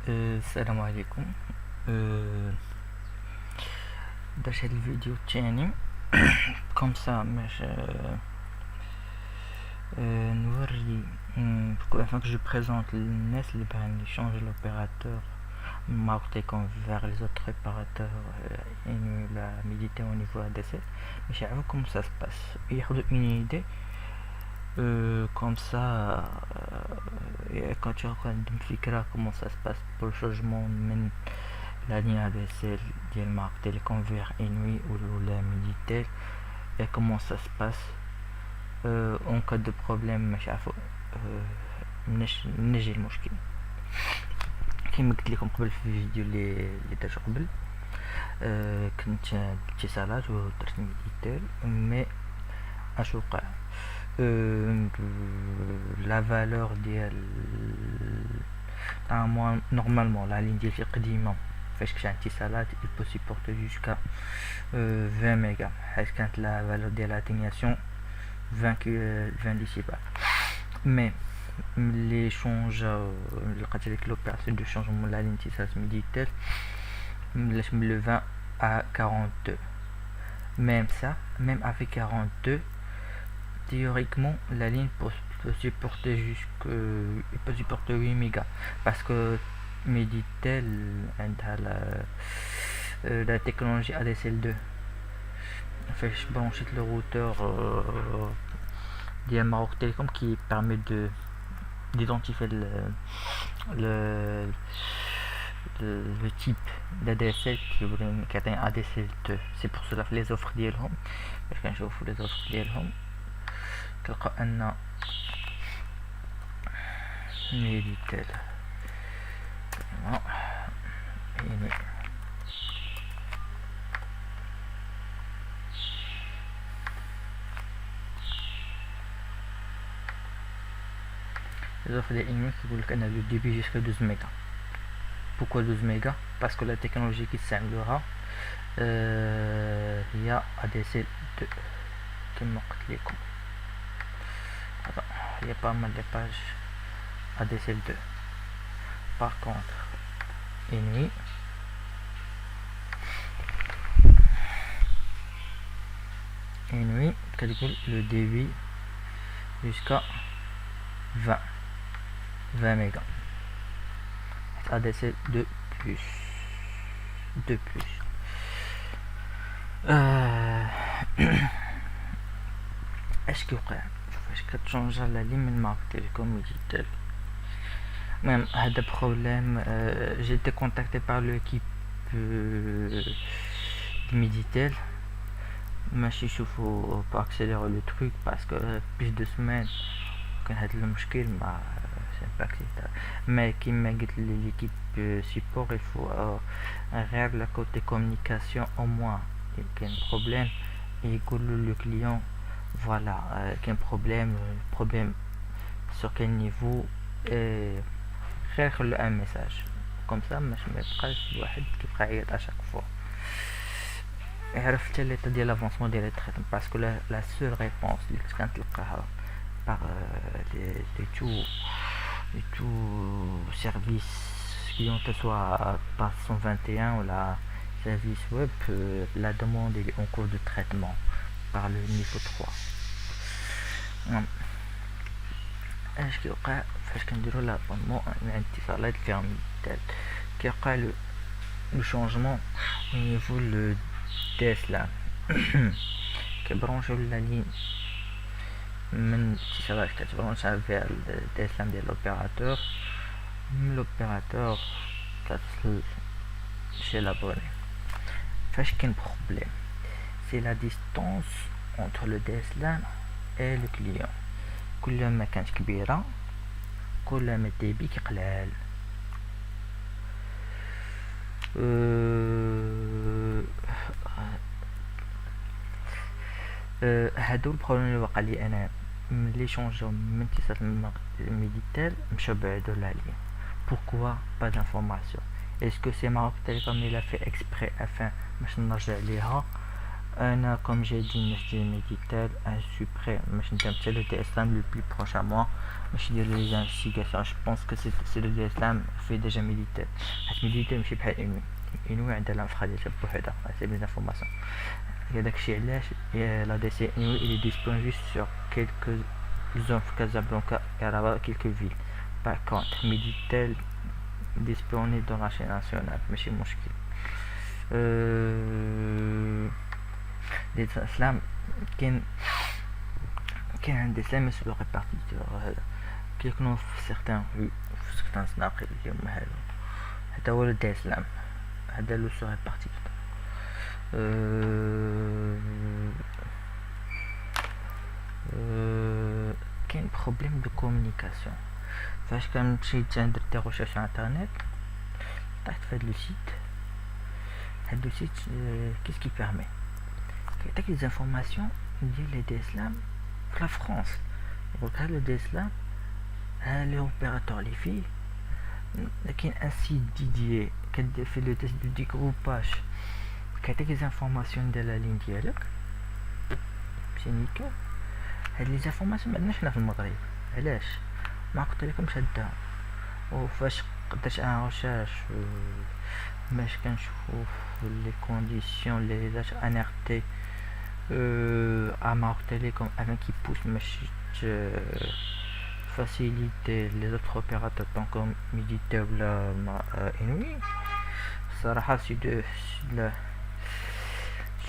السلام عليكم. أه، درت هاد الفيديو الثاني كومسا باش نوري afin que je présente l'NES اللي باغيين changer l'opérateur Maroc Telecom vers les autres réparateurs et la militaire au niveau ADC باش يعرفوا comment ça se passe ياخدوا une idée comme ça quand tu as une فكرة comment ça se passe pour le changement من la ligne ADC de Maroc Telecom vers Inouï ou la militaire et comment ça se passe en cas de problème مش عارفوا نجي المشكل كما قلت لكم قبل في الفيديو اللي درته قبل كنت اتصالات ودرت ميديتال مي اش وقع لا فالور ديال نورمالمون لا لين ديالي قديمه فاش كنت اتصالات il peut supporter jusqu'à 20 mégas حيت كانت لا فالور ديال l'atténuation 20 décibels mais les change l'opération de changement de la ligne Tisas Meditel le 20 à 42 même ça même avec 42 théoriquement la ligne peut supporter il peut supporter 8 mégas parce que Meditel la technologie ADSL2 fait brancher le routeur d'IA Maroc Telecom qui permet d'identifier le type d'ADSL qui est un ADSL2. C'est pour cela que les offres ديالهم باش كنشوفوا les offres ديالهم تلقى ان ميديتال يعني les offres des Inouï qui veulent qu'on a le débit jusqu'à 12 mégas. Pourquoi 12 mégas? Parce que la technologie qui s'améliorera il y a ADSL2 qui manque les comptes. Il y a pas mal de pages ADSL2. Par contre Inouï calcule le débit jusqu'à 20 mégas. ADC de plus اش كيوقع فاش كتشونجا لا لين من مارك تيليكوم ميديتال même هذا problème j'ai été contacté par l'équipe de Meditel ماشي يشوفوا pour accélérer le truc parce que plus de semaines كان هذا المشكل مع mais كيما قلت l'équipe support il faut régler côté communication au moins كاين problème et يقول le client voilà كاين problème sur quel niveau et faire un message comme ça باش ما يبقاش الواحد كيبقى يعيط اشاك فوا عرفت l'état ديال l'avancement ديال التريتمون باسكو la seule réponse اللي كنت تلقاها par les tout services clients que ce soit par 121 ou la service web la demande est en cours de traitement par le niveau 3 اش كيوقع فاش كنديروا لابونمون الاتصالات فيها ميديتال كيوقع لو شونجمون au niveau le DSLAN كيبرونشيو لا لين من اتصالات كتبرونشا فيها DSLAN ديال l'opérateur من l'opérateur كتصل chez l'abonné فاش كاين problème c'est la distance entre le DSLAN et le client كل ما كانت كبيرة كل ما الديبي كيقلال هادو البروبليم اللي وقع لي انا ملي شونجو من اتصال ميديتال مشاو بعدو لا لين pourquoi pas d'information est-ce que c'est Maroc Telecom il a fait exprès afin باش نرجع ليها Comme j'ai dit, je Meditel, un suprême, c'est le DSLAM le plus proche à moi. Je dis les investigations, je pense que c'est le DSLAM fait déjà Meditel. Meditel, je sais pas, il a de l'infrastructure pour aider, c'est des informations. Il y a des la DC il est disponible sur quelques zones Casablanca et à quelques villes. Par contre, Meditel est disponible dans la chaîne nationale, mais c'est mon des slams كاين des slams sur répartiteur كيكونوا في certains rues في certains سناقل اللي هما هذا هو دي سلام هذا لو سو répartiteur كاين بروبليم دو كومونيكاسيون فاش كنمشي ندير دي ريشيرش على انترنت طحت في هذا لو سيت هذا لو سيت qu'est-ce qui permet كيعطيك les informations ديال لي DSLAM في لا فرنسا دونك هاد لو DSLAM ها لي اوبيراتور لي فيه لكن ان سيت ديديي كدير فيه لو تيست دو ديغروباج كيعطيك les informations ديال لا لين ديالك سي نيكل هاد لي informations معندناش حنا في المغرب علاش ما قلت لكمش هدا وفاش درت ان ريشيرش باش كنشوف لي كونديسيون لي داش انرتي à Maroc Télécom avant qu'ils poussent faciliter les autres opérateurs tant comme Meditel Inouï صراحة c'est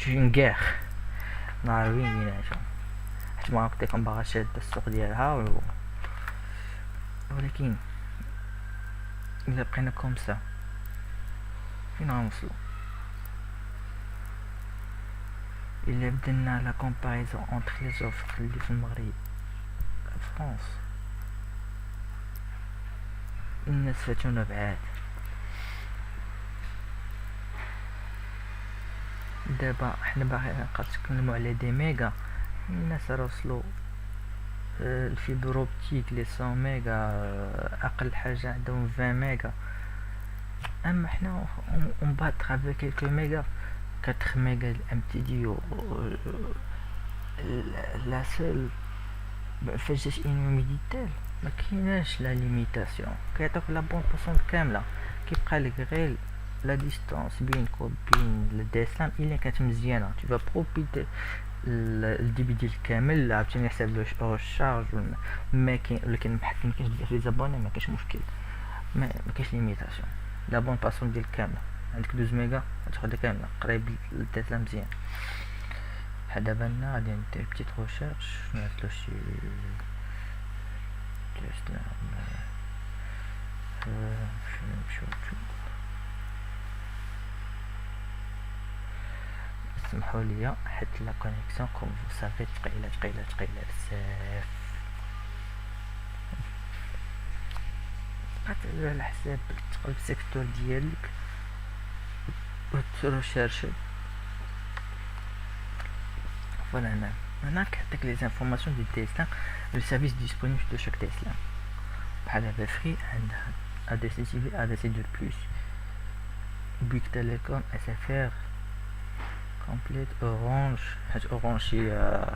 une guerre نعرفين بيناتهم حيت Maroc Télécom باغا شاد السوق ديالها ولكن إلا بقينا كوم سا فين غنوصلو إلا بدلنا لا كومباريزون entre les offres اللي في المغرب فرنسا الناس فاتونا بعاد دابا حنا باغي نتكلمو على دي ميغا الناس راه وصلوا الفيبر اوبتيك لي 100 ميغا اقل حاجه عندهم 20 ميغا اما حنا اون باتر افيك كيلكو ميغا 4 ميغا MTD لا سول فاش جات Meditel ما كايناش لا ليميتاسيون كيعطيوك لا بون باسون كامله كيبقى لك غير لا ديستانس بينك وبين الدسلام الا كانت مزيانه tu vas profiter الديبي ديال كامل عاوتاني حساب لو الشارج ما كاين ولكن بحال ما كاينش لي زابوني ما كاينش مشكل ما كاينش ليميتاسيون لا بون باسون ديال كامله عندك 12 ميغا غتاخدها كامله قريب للداتا مزيان بحال دابا انا غادي ندير بتيت ريشيرش نعطلو شي سمحوا لي حيت لا كونيكسيون كوم فو سافي ثقيله بزاف بقات على حساب تقلب السيكتور ديالك وترشيرشي فوالا هنا كيعطيك لي زانفورماسيون ديال DSLAM لو سيرفيس ديسپونيبل دو شاك DSLAM بحال هذا فري عندها ADC TV ADC de plus Bouygues Telecom SFR Complete Orange حيت Orange هي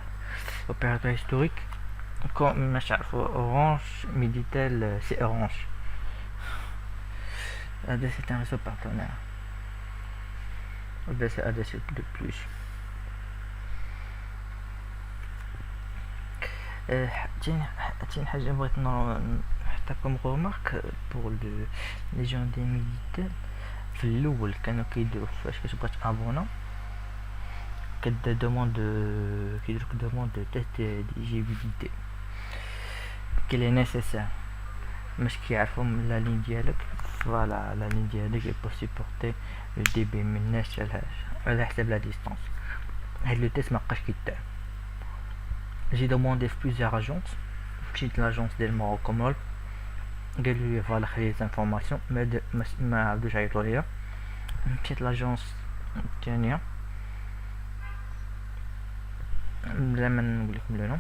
opérateur historique comme ماش تعرفوا Orange Meditel c'est Orange هذا c'est un réseau partenaire وهذا c'est ADC de plus تين حاجة بغيت نحطكم غومارك بور لي جون دي ميديتال في الاول كانوا كيديروا فاش كتبغي تابونا كدير دوموند كيديروك دوموند دو تيست ديجيبيليتي كي لي نيسيسير باش كيعرفوا لا لين ديالك فوالا لا لين ديالك يبو سيبورتي لو دي بي مناش على حساب لا ديستانس هاد لو تيست مابقاش كيدار j'ai demandé plusieurs agences مشيت لاجونس ديال ماروكومول قالوا لي فوالا خلي لي انفورماسيون ما عاودوش عيطوا ليا مشيت لاجونس الثانيه بلا ما نقول لكم لو نو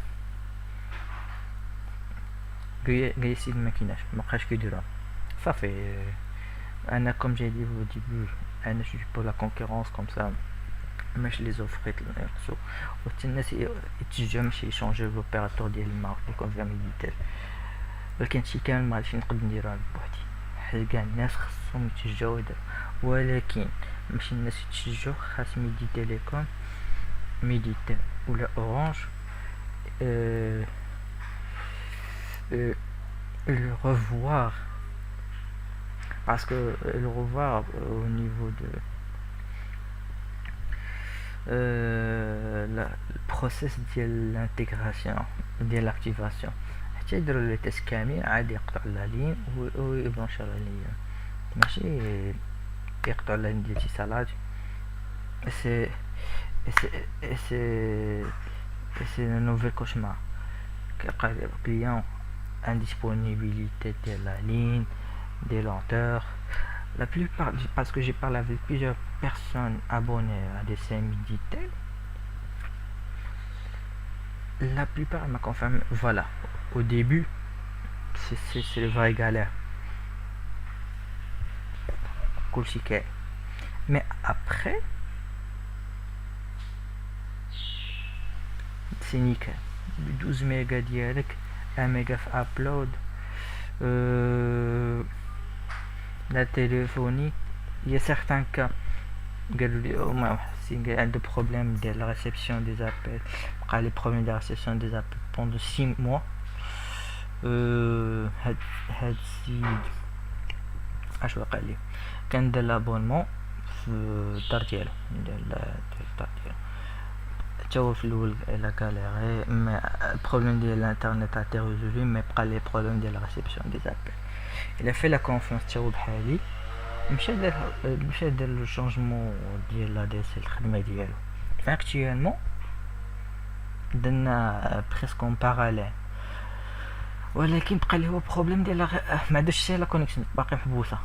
قال السيد ما كايناش ما بقاش كيديروها صافي انا كوم جاي دي au début انا جو بور لا كونكورونس كوم سا مش لي زوفريت اللي ينقصوا وحتى الناس يتشجعوا باش يشونجيو لوبيراتور ديال المارك اللي يكون فيها ميديتال، ولكن هادشي كامل مغاديش نقدر نديرو بوحدي، حيت كاع الناس خصهم يتشجعوا ولكن ماشي الناس يتشجعوا، خاص ميديتال يكون ميديتال ولا اورانج le revoir parce que le revoir au niveau de le process ديال l'intégration ديال l'activation حتى يديروا لي تيست كامل عادي يقطعوا لا لين ويبلونشيو لا لين، ماشي يقطعوا لا لين ديال الاتصالات. سي سي سي نوفيل كوشمار كيلقى الكليون indisponibilité de la ligne, des lenteurs. La plupart, parce que j'ai parlé avec plusieurs personnes abonnées à des Minitel, la plupart m'a confirmé, voilà, au début, c'est le vrai galère. Cool chiquet. Mais après, c'est nickel. 12 mégas direct. 1 méga upload, la téléphonie, il y a certains cas s'il y a des problèmes de la réception des appels, les problèmes de la réception des appels pendant 6 mois, كان de l'abonnement ترتيل في الاول الى galéré mais le problème de l'internet a été résolu mais pas les problèmes de la réception des appels. Il a fait la confiance تاعو بحالي مشى دار لو شونجمون ديال لا دي اس الخدمه ديالو. فاكتوالمون درنا بريسك اون باراليل ولكن بقى لي هو بروبليم ديال ما عندوش لا كونيكسيون باقي محبوسه.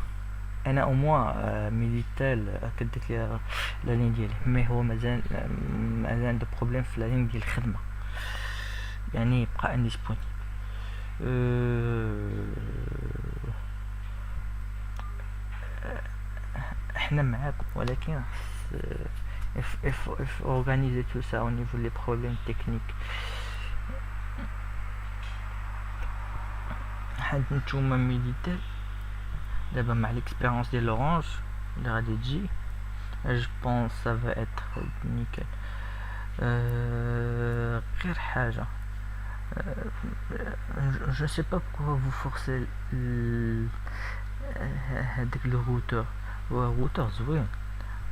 انا او موا ميديتال كديت لي لا لين ديالي مي هو مازال عنده بروبليم في لا لين ديال الخدمه يعني بقى انديسبونيبل. احنا معاكم ولكن if organiser tout ça au niveau des problèmes techniques. حد نتوما ميديتال d'abord مع l'expérience de l'orange de Radigi, je pense ça va être nickel. غير حاجة je sais pas pourquoi vous forcez هذاك le routeur. هو routeur زوين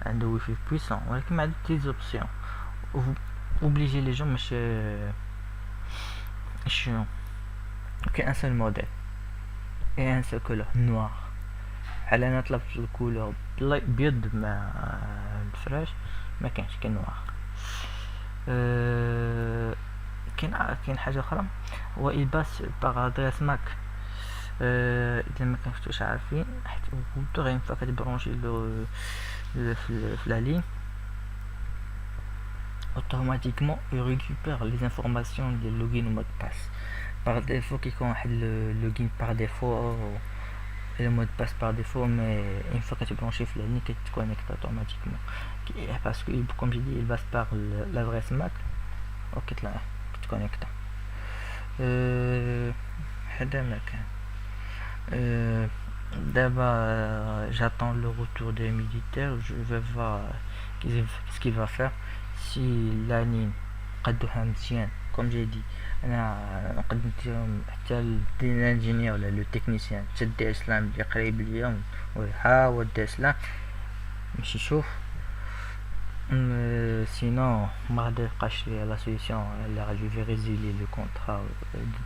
عنده wifi puissant ولكن ما عنده des options. vous obligez les gens مش chiant. Ok, un seul modèle et un seul couleur noir. بحال انا طلبت الكولور بيض مع الفراش ما كانش كان نوار. كاين حاجه اخرى هو الباس باغ ادريس ماك. اذا ما كنتوش عارفين حيت الكولور ينفع كتبرونشي له في لا لين automatiquement il récupère les informations des login ou mot de passe par défaut كيكون واحد login par défaut le mot de passe par défaut, mais une fois que tu branches la ligne, tu te connectes automatiquement. Parce que, comme je dis, il passe par l'adresse MAC. Ok, là, tu te connectes. D'abord, j'attends le retour des militaires. Je vais voir ce qu'il va faire. Si la ligne, comme j'ai dit, انا نقدر نديرهم حتى الانجينير ولا لو تكنيسيان حتى دي اسلام اللي قريب ليا ويحاول دي اسلام باش يشوف سينو ما غادي يبقاش ليا لا سوليسيون اللي غادي في ريزيلي لو كونطرا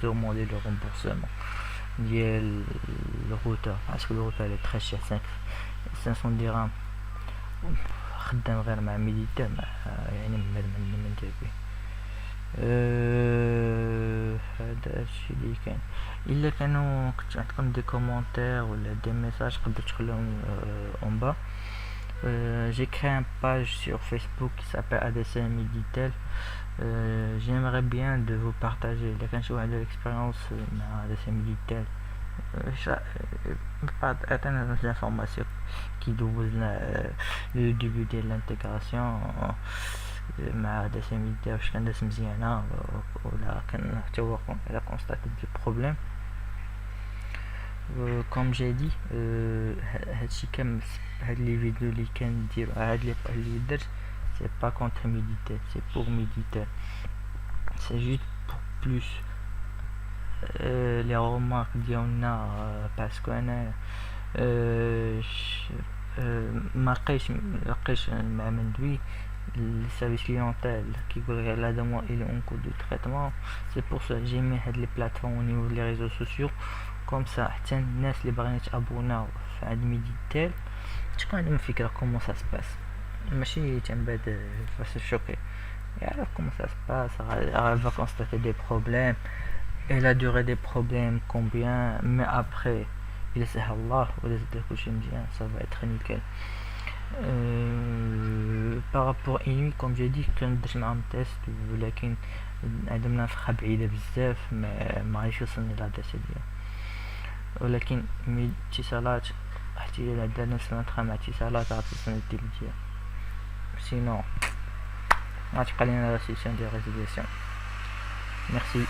دوموندي لو رومبورسمون ديال الروتور باسكو الروتور لي تري شير 500 درهم خدام غير مع ميديتال يعني من دابي. هذا الشيء اللي كان. الا كانوا كنت عندكم دي كومونتير ولا دي ميساج تقدروا تخليهم en bas. J'ai créé une page sur Facebook qui s'appelle ADC Minitel. J'aimerais bien de vous partager. الا كان شي واحد عنده اكسبيريونس مع ADC Minitel بعد عطينا l'information qui دوزنا le début de l'intégration مع داس ميديا واش كان داس مزيانه ولا كان حتى هو على كونستاتي دي بروبليم. كوم جي دي هادشي كامل هاد لي فيديو اللي كندير هاد لي اللي درت سي با كونتر ميديتير سي بور ميديتير سي جوست بور بلوس لي رومارك ديالنا باسكو انا ملقيتش مع مندوي السيرفيس كليونتيل كيقول غير هذا مو il est en cours de traitement. C'est pour ça j'ai mis هاد لي بلاتفورم au niveau des réseaux sociaux كوم سا حتى الناس اللي باغيين يتابوناو في هاد ميديتيل تكون عندهم فكره كومون سا سباس ماشي تنباد فاش شوكي يعرف كومون سا سباس va constater des problèmes et la durée des problèmes combien mais après il سهل الله ولا زاد كلشي مزيان ça va être nickel. par rapport à Inui comme j'ai dit كندرت معاهم تيست ولكن عندنا نفخه بعيده بزاف ما غاديش يوصلني لهذا ديال ولكن اتصالات حتى الا درنا نسخه مع اتصالات غتوصلنا الديل ديال سينو غتبقى لينا لا سيسيون ديال ريزوليسيون. ميرسي.